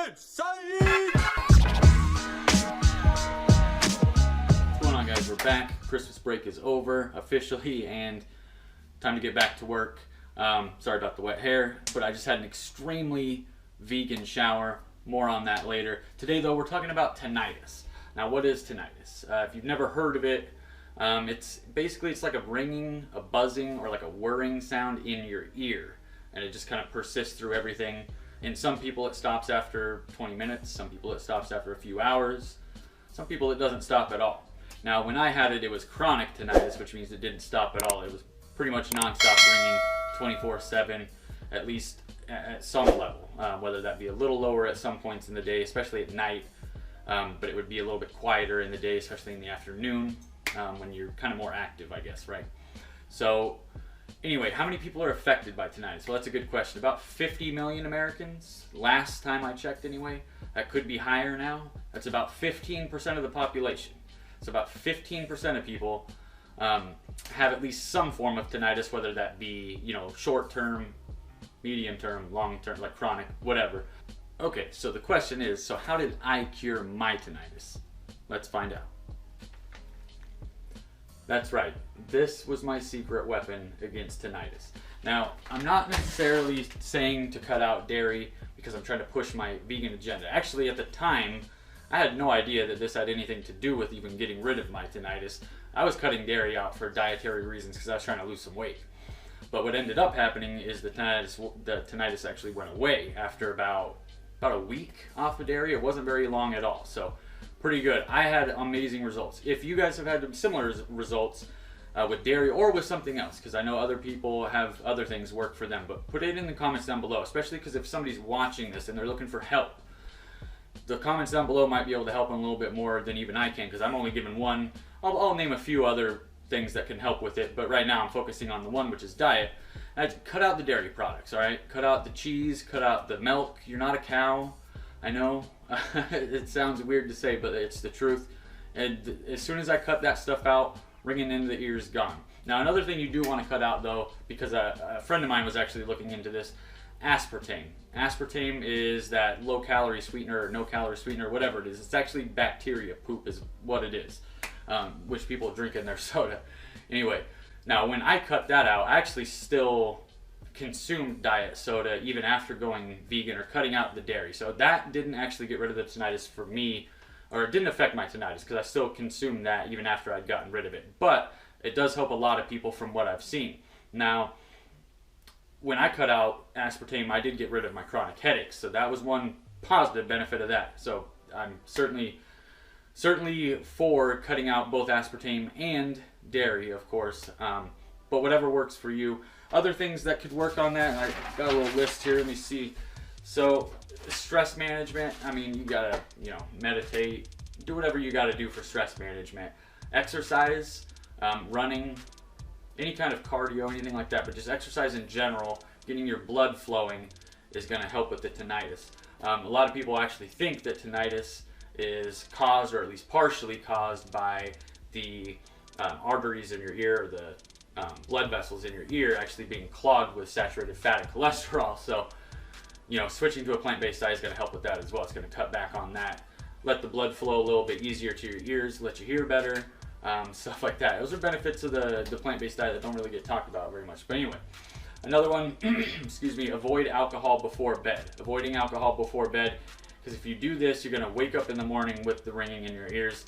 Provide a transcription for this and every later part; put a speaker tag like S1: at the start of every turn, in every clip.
S1: What's going on, guys? We're back. Christmas break is over officially and time to get back to work. Sorry about the wet hair, but I just had an extremely vegan shower. More on that later. Today though, we're talking about tinnitus. Now, what is tinnitus? If you've never heard of it, it's like a ringing, a buzzing, or like a whirring sound in your ear, and it just kind of persists through everything. In some people it stops after 20 minutes, some people it stops after a few hours, some people it doesn't stop at all. Now, when I had it, it was chronic tinnitus, which means it didn't stop at all. It was pretty much non-stop ringing 24/7, at least at some level, whether that be a little lower at some points in the day, especially at night, but it would be a little bit quieter in the day, especially in the afternoon, when you're kind of more active, I guess, right? So anyway, how many people are affected by tinnitus? Well, that's a good question. About 50 million Americans, last time I checked anyway. That could be higher now. That's about 15% of the population. So about 15% of people have at least some form of tinnitus, whether that be, short-term, medium-term, long-term, like chronic, whatever. Okay, so the question is, so how did I cure my tinnitus? Let's find out. That's right, this was my secret weapon against tinnitus. Now, I'm not necessarily saying to cut out dairy because I'm trying to push my vegan agenda. Actually, at the time, I had no idea that this had anything to do with even getting rid of my tinnitus. I was cutting dairy out for dietary reasons because I was trying to lose some weight. But what ended up happening is the tinnitus actually went away after about a week off of dairy. It wasn't very long at all, so pretty good. I had amazing results. If you guys have had similar results with dairy or with something else, because I know other people have other things work for them, but put it in the comments down below, especially because if somebody's watching this and they're looking for help, the comments down below might be able to help them a little bit more than even I can, because I'm only given one. I'll name a few other things that can help with it, but right now I'm focusing on the one, which is diet. I'd cut out the dairy products, all right? Cut out the cheese, cut out the milk. You're not a cow. I know it sounds weird to say, but it's the truth. And as soon as I cut that stuff out, ringing into the ears gone. Now, another thing you do want to cut out though, because a friend of mine was actually looking into this, aspartame. Aspartame is that low-calorie sweetener or no-calorie sweetener, whatever it is. It's actually bacteria poop is what it is, which people drink in their soda. Anyway, now when I cut that out, I actually still consumed diet soda even after going vegan or cutting out the dairy. So that didn't actually get rid of the tinnitus for me, or it didn't affect my tinnitus because I still consumed that even after I'd gotten rid of it. But it does help a lot of people from what I've seen. Now, when I cut out aspartame, I did get rid of my chronic headaches. So that was one positive benefit of that. So I'm certainly for cutting out both aspartame and dairy, of course. But whatever works for you. Other things that could work on that, I got a little list here, let me see. So stress management, I mean, you gotta, meditate, do whatever you gotta do for stress management. Exercise, running, any kind of cardio, anything like that, but just exercise in general, getting your blood flowing is gonna help with the tinnitus. A lot of people actually think that tinnitus is caused, or at least partially caused, by the arteries in your ear, or the blood vessels in your ear actually being clogged with saturated fat and cholesterol. So, switching to a plant-based diet is going to help with that as well. It's going to cut back on that, let the blood flow a little bit easier to your ears, let you hear better, stuff like that. Those are benefits of the plant-based diet that don't really get talked about very much. But anyway, another one, excuse me, avoid alcohol before bed. Avoiding alcohol before bed, because if you do this, you're going to wake up in the morning with the ringing in your ears.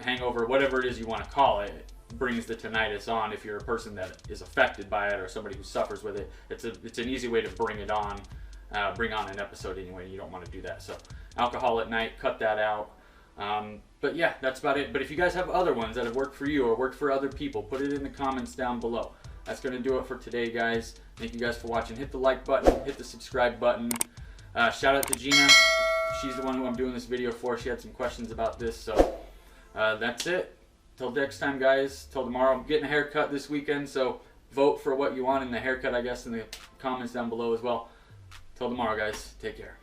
S1: Hangover, whatever it is you want to call it, brings the tinnitus on. If you're a person that is affected by it or somebody who suffers with it, it's an easy way to bring it on, bring on an episode anyway. You don't want to do that. So alcohol at night, cut that out. But yeah, that's about it. But if you guys have other ones that have worked for you or worked for other people, put it in the comments down below. That's going to do it for today, guys. Thank you guys for watching. Hit the like button, hit the subscribe button. Shout out to Gina. She's the one who I'm doing this video for. She had some questions about this. So that's it. Till next time, guys. Till tomorrow. I'm getting a haircut this weekend, so vote for what you want in the haircut, I guess, in the comments down below as well. Till tomorrow, guys. Take care.